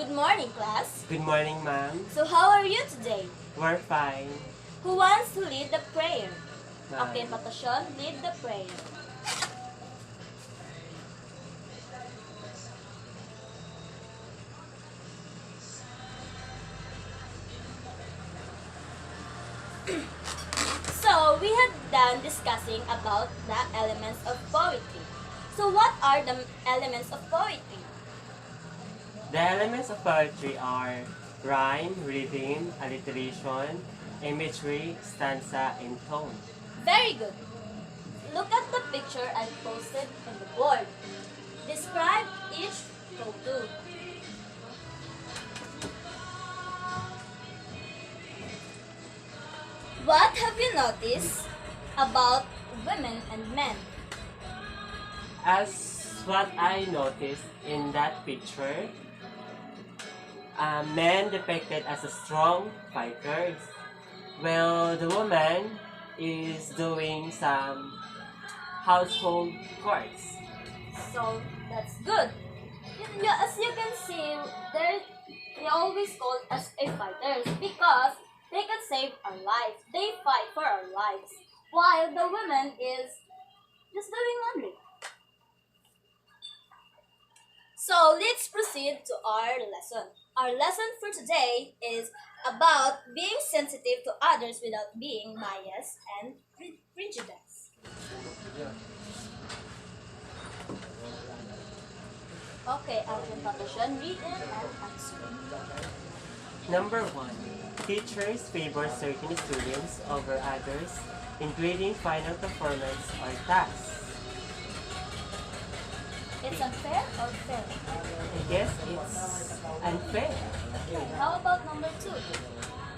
Good morning, class. Good morning, ma'am. So how are you today? We're fine. Who wants to lead the prayer? Ma'am. Okay, Patasyon, lead the prayer. So, we have done discussing about the elements of poetry. So, what are the elements of poetry? The elements of poetry are rhyme, rhythm, alliteration, imagery, stanza, and tone. Very good. Look at the picture I posted on the board. Describe each photo. What have you noticed about women and men? As what I noticed in that picture, men depicted as a strong fighters, while the woman is doing some household chores. So that's good. As you can see, they always called us a fighters because they can save our lives. They fight for our lives, while the woman is just doing laundry. So let's proceed to our lesson. Our lesson for today is about being sensitive to others without being biased and prejudiced. Okay, Alvin Patasyon, read it and answer. Number 1. Teachers favor certain students over others in grading final performance or tasks. It's unfair or fair? I guess it's unfair. Okay, how about number 2?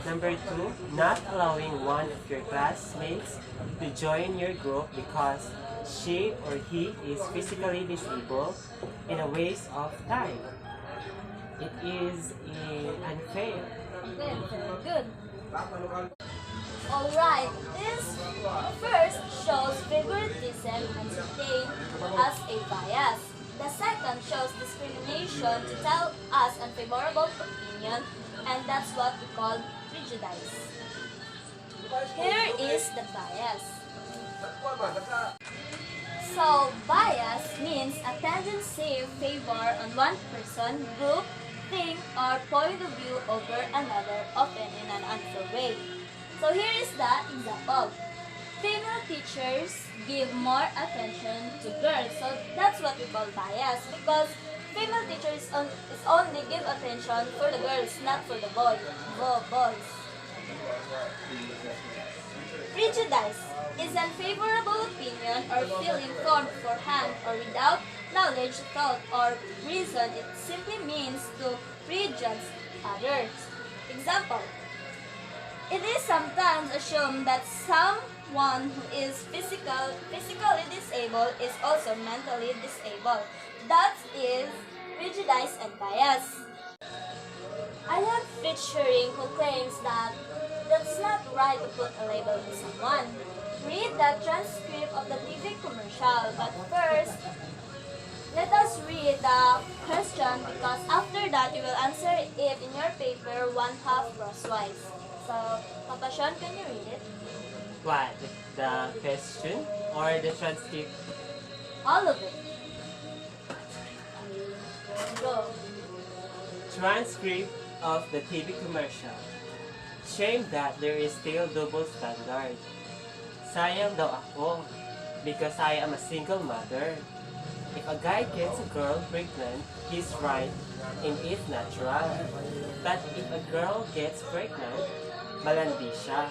Number 2, not allowing one of your classmates to join your group because she or he is physically disabled in a waste of time. It is unfair. Okay, very good. Alright, this first shows favoritism and contain as a bias. The second shows discrimination to tell us unfavorable opinion, and that's what we call prejudice. Here is the bias. So, bias means a tendency to favor on one person, group, thing, or point of view over another, often in an unfair way. So here is the example. Female teachers give more attention to girls. So that's what we call bias because female teachers is only give attention for the girls, not for the boys. Prejudice is an unfavorable opinion or feeling formed beforehand or without knowledge, thought, or reason. It simply means to prejudge others. Example. It is sometimes assumed that someone who is physically disabled is also mentally disabled. That is prejudice and bias. I have featuring who claims that that's not right to put a label to someone. Read the transcript of the TV commercial, but first, let us read the question because after that you will answer it in your paper one half crosswise. So, Papasyon, can you read it? What? The question or the transcript? All of it. Go. Transcript of the TV commercial. Shame that there is still double standard. Sayang daw ako because I am a single mother. If a guy gets a girl pregnant, he's right and it's natural. But if a girl gets pregnant, malandi siya.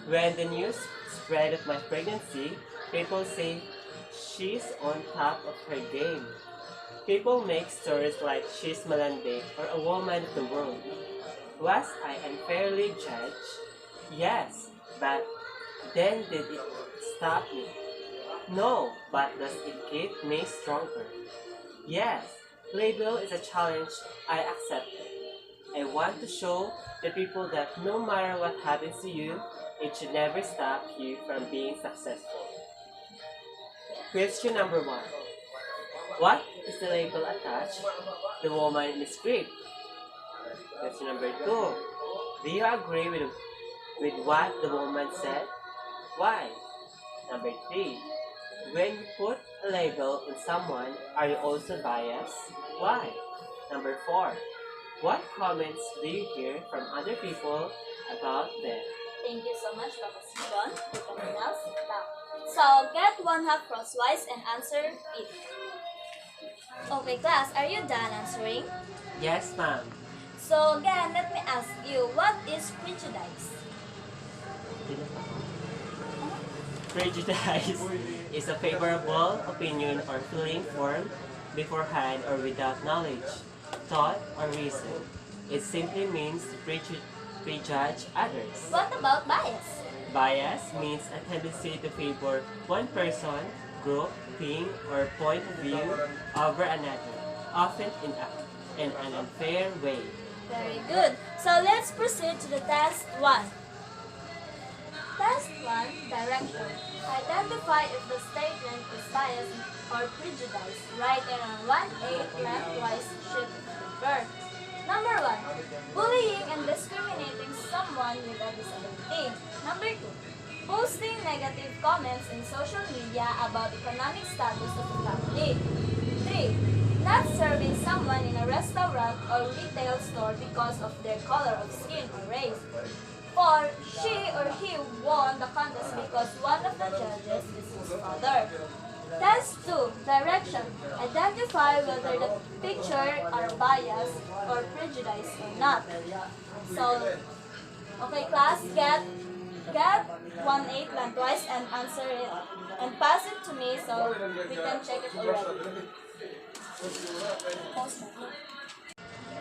When the news spread of my pregnancy, people say she's on top of her game. People make stories like she's malandi or a woman of the world. Was I unfairly judged? Yes, but then did it stop me? No, but does it keep me stronger? Yes, label is a challenge I accepted. I want to show the people that no matter what happens to you, it should never stop you from being successful. Question number 1. What is the label attached? The woman in the script. Question number 2. Do you agree with what the woman said? Why? Number 3. When you put a label on someone, are you also biased? Why? Number 4. What comments do you hear from other people about them? Thank you so much, Papa Silvano. You can now sit down. So, get one half crosswise and answer it. Okay, class, are you done answering? Yes, ma'am. So, again, let me ask you, what is prejudice? Prejudice is a favorable opinion or feeling formed beforehand or without knowledge, thought, or reason. It simply means to prejudge others. What about bias? Bias means a tendency to favor one person, group, thing, or point of view over another, often in an unfair way. Very good. So, let's proceed to the test 1. Test 1, direction. Identify if the statement is biased or prejudiced. Write it on 1/8 lengthwise sheet of paper. Number 1, bullying and discriminating someone with a disability. Number 2, posting negative comments in social media about economic status of the family. 3, not serving someone in a restaurant or retail store because of their color of skin or race. 4, she or he won the contest because one of the judges is his father. Test 2, direction. Identify whether the picture are biased or prejudiced or not. So, okay class, get 1/8 lengthwise and answer it. And pass it to me so we can check it already.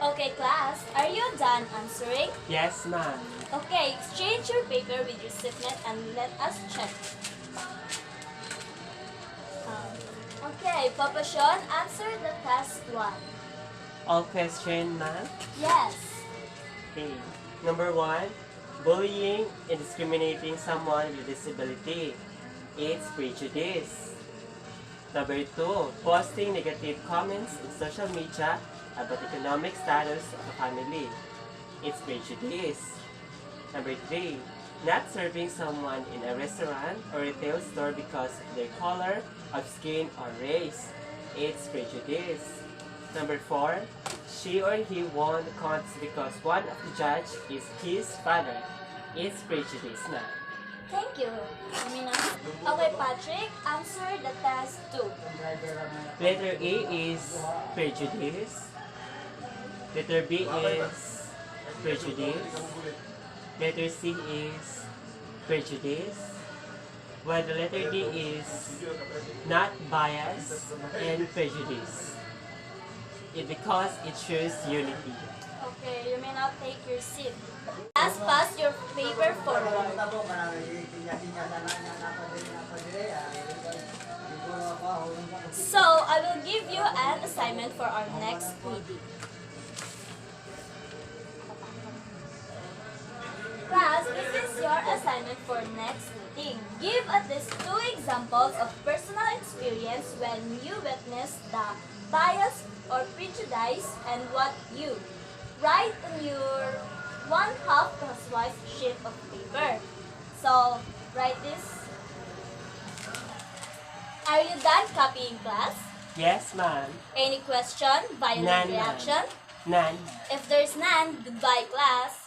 Okay class, are you done answering? Yes, ma'am. Okay, exchange your paper with your seatmate and let us check. Okay, Papa Sean, answer the test 1. All question, ma'am. Yes. Okay. Number 1, bullying and discriminating someone with disability. It's prejudice. Number 2, posting negative comments in social media about economic status of a family. It's prejudice. Number 3, not serving someone in a restaurant or retail store because of their color of skin or race. It's prejudice. Number 4, she or he won the contest because one of the judge is his father. It's prejudice now. Thank you. Okay, Patrick, answer the test 2. Letter A is prejudice. Letter B is prejudice. Letter C is prejudice. While the letter D is not bias and prejudice. Because it shows unity. Okay, you may now take your seat. As pass your paper forward. So, I will give you an assignment for our next meeting. Class, this is your assignment for next meeting. Give at least 2 examples of personal experience when you witnessed the bias or prejudice and what you. Write on your 1/2 crosswise sheet of paper. So, write this. Are you done copying, class? Yes, ma'am. Any question? Violent None, ma'am. reaction? None. If there's none, goodbye, class.